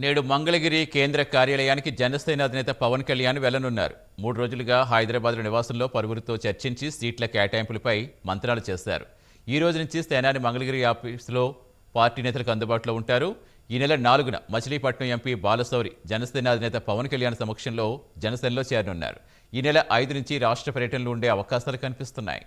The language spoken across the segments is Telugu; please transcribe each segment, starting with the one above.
నేడు మంగళగిరి కేంద్ర కార్యాలయానికి జనసేన అధినేత పవన్ కళ్యాణ్ వెళ్లనున్నారు. 3 రోజులుగా హైదరాబాద్లో నివాసంలో పలువురితో చర్చించి సీట్ల కేటాయింపులపై మంత్రాలు చేశారు. ఈ రోజు నుంచి సేనాని మంగళగిరి ఆఫీసులో పార్టీ నేతలకు అందుబాటులో ఉంటారు. ఈ నెల 4న మచిలీపట్నం ఎంపీ బాలశౌరి జనసేన అధినేత పవన్ కళ్యాణ్ సమక్షంలో జనసేనలో చేరనున్నారు. ఈ నెల 5 నుంచి రాష్ట్ర పర్యటనలు ఉండే అవకాశాలు కనిపిస్తున్నాయి.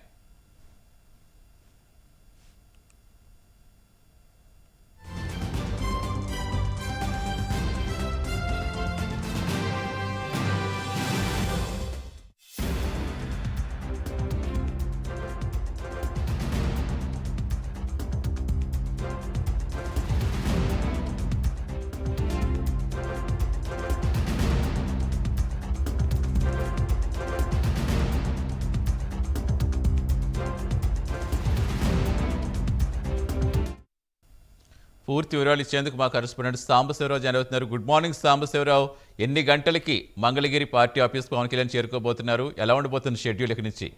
పూర్తి వివరాలు ఇచ్చేందుకు మా కరెస్పాండెంట్ సాంబశివరావు జాయిన్ అవుతున్నారు. గుడ్ మార్నింగ్ సాంబశివరావు, ఎన్ని గంటలకి మంగళగిరి పార్టీ ఆఫీస్ పవన్ కళ్యాణ్ చేరుకోబోతున్నారు? ఎలా ఉండబోతుంది షెడ్యూల్ ఇక్కడి నుంచి?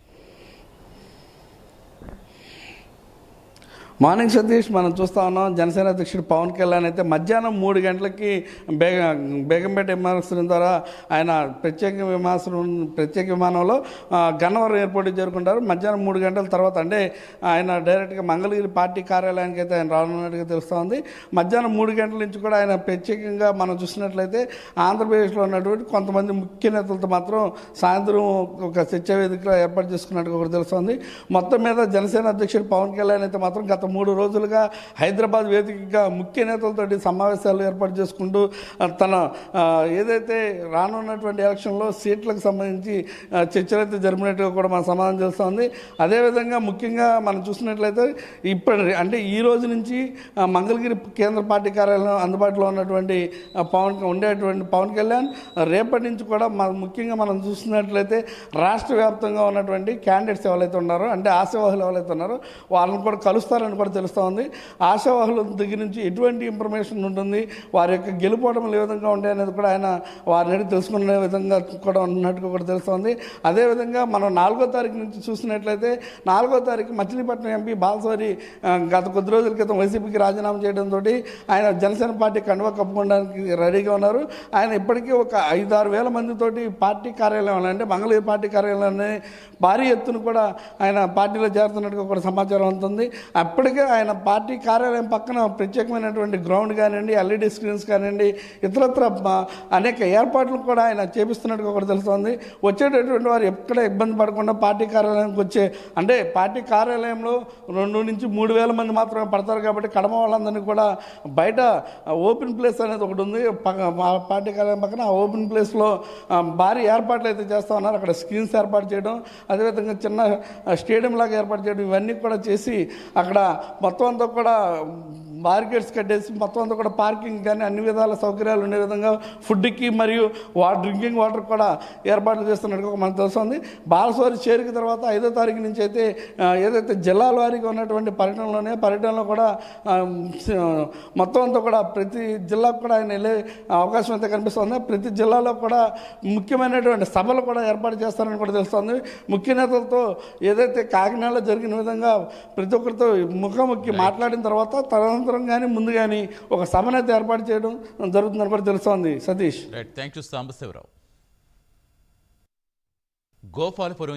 మార్నింగ్ సతీష్, మనం చూస్తూ ఉన్నాం జనసేన అధ్యక్షుడు పవన్ కళ్యాణ్ అయితే మధ్యాహ్నం 3 గంటలకి బేగంపేట విమానాశ్రయం ద్వారా ఆయన ప్రత్యేక విమానంలో గన్నవరం ఎయిర్పోర్ట్కి చేరుకుంటారు. మధ్యాహ్నం 3 గంటల తర్వాత అంటే ఆయన డైరెక్ట్గా మంగళగిరి పార్టీ కార్యాలయానికి అయితే ఆయన రానున్నట్టుగా తెలుస్తోంది. మధ్యాహ్నం 3 గంటల నుంచి కూడా ఆయన ప్రత్యేకంగా మనం చూసినట్లయితే ఆంధ్రప్రదేశ్లో ఉన్నటువంటి కొంతమంది ముఖ్య నేతలతో మాత్రం సాయంత్రం ఒక చర్చా వేదిక ఏర్పాటు చేసుకున్నట్టుగా కూడా తెలుస్తోంది. మొత్తం మీద జనసేన అధ్యక్షుడు పవన్ కళ్యాణ్ అయితే మాత్రం గత 3 రోజులుగా హైదరాబాద్ వేదికగా ముఖ్య నేతలతోటి సమావేశాలు ఏర్పాటు చేసుకుంటూ తన ఏదైతే రానున్నటువంటి ఎలక్షన్లో సీట్లకు సంబంధించి చర్చలు అయితే జరిపినట్టుగా కూడా మన సమాధానం చేస్తుంది. అదేవిధంగా ముఖ్యంగా మనం చూసినట్లయితే అంటే ఈ రోజు నుంచి మంగళగిరి కేంద్ర పార్టీ కార్యాలయం అందుబాటులో ఉన్నటువంటి పవన్ కళ్యాణ్ రేపటి నుంచి కూడా ముఖ్యంగా మనం చూసినట్లయితే రాష్ట్ర వ్యాప్తంగా ఉన్నటువంటి క్యాండిడేట్స్ ఎవరైతే ఉన్నారో, అంటే ఆశావాహులు ఎవరైతే ఉన్నారో వాళ్ళని కూడా కలుస్తారని కూడా తెలుస్తూ ఉంది. ఆశావాహుల దగ్గర నుంచి ఎటువంటి ఇన్ఫర్మేషన్ ఉంటుంది, వారి యొక్క గెలుపోవడం ఏ విధంగా ఉంటాయి అనేది కూడా ఆయన వారిని అడిగి తెలుసుకునే విధంగా కూడా ఉన్నట్టుగా కూడా తెలుస్తోంది. అదేవిధంగా మనం 4వ తారీఖు నుంచి చూసినట్లయితే 4వ తారీఖు మచిలీపట్నం ఎంపీ బాలశౌరి గత కొద్ది రోజుల క్రితం వైసీపీకి రాజీనామా చేయడంతో ఆయన జనసేన పార్టీ కండువా కప్పుకోవడానికి రెడీగా ఉన్నారు. ఆయన ఇప్పటికీ ఒక 5-6 వేల మందితోటి పార్టీ కార్యాలయంలో అంటే మంగళగిరి పార్టీ కార్యాలయాన్ని భారీ ఎత్తున కూడా ఆయన పార్టీలో చేరుతున్నట్టుగా కూడా సమాచారం ఉంటుంది. అప్పటికే ఆయన పార్టీ కార్యాలయం పక్కన ప్రత్యేకమైనటువంటి గ్రౌండ్ కానివ్వండి, ఎల్ఈడి స్క్రీన్స్ కానివ్వండి, ఇతరత్ర అనేక ఏర్పాట్లు కూడా ఆయన చేపిస్తున్నట్టుగా కూడా తెలుస్తోంది. వచ్చేటటువంటి వారు ఎక్కడ ఇబ్బంది పడకుండా పార్టీ కార్యాలయానికి అంటే పార్టీ కార్యాలయంలో 2 నుంచి 3 వేల మంది మాత్రమే పడతారు కాబట్టి కడమ వాళ్ళందరినీ కూడా బయట ఓపెన్ ప్లేస్ అనేది ఒకటి ఉంది పార్టీ కార్యాలయం పక్కన. ఆ ఓపెన్ ప్లేస్లో భారీ ఏర్పాట్లు అయితే చేస్తూ ఉన్నారు. అక్కడ స్క్రీన్స్ ఏర్పాటు చేయడం, అదేవిధంగా చిన్న స్టేడియం లాగా ఏర్పాటు చేయడం, ఇవన్నీ కూడా చేసి అక్కడ మొత్తం అంతా కూడా బార్గెట్స్ కట్టేసి మొత్తం అంతా కూడా పార్కింగ్ కానీ అన్ని విధాల సౌకర్యాలు ఉండే విధంగా ఫుడ్కి మరియు డ్రింకింగ్ వాటర్ కూడా ఏర్పాట్లు చేస్తున్నట్టుగా మనకు తెలుస్తుంది. బాలశౌరి చేరిక తర్వాత 5వ తారీఖు నుంచి అయితే ఏదైతే జిల్లాల వారీగా ఉన్నటువంటి పర్యటనలో కూడా మొత్తం అంతా కూడా ప్రతి జిల్లాకు కూడా ఆయన వెళ్ళే అవకాశం అయితే కనిపిస్తుంది. ప్రతి జిల్లాలో కూడా ముఖ్యమైనటువంటి సభలు కూడా ఏర్పాటు చేస్తారని కూడా తెలుస్తుంది. ముఖ్య నేతలతో ఏదైతే కాకినాడలో జరిగిన విధంగా ప్రతి ఒక్కరితో ముఖాముఖి మాట్లాడిన తర్వాత తదనంతరం కానీ ముందు కానీ ఒక సభనైతే ఏర్పాటు చేయడం జరుగుతుందని కూడా తెలుస్తోంది. Satish, thank you Sambasivarao. గోపాలపురం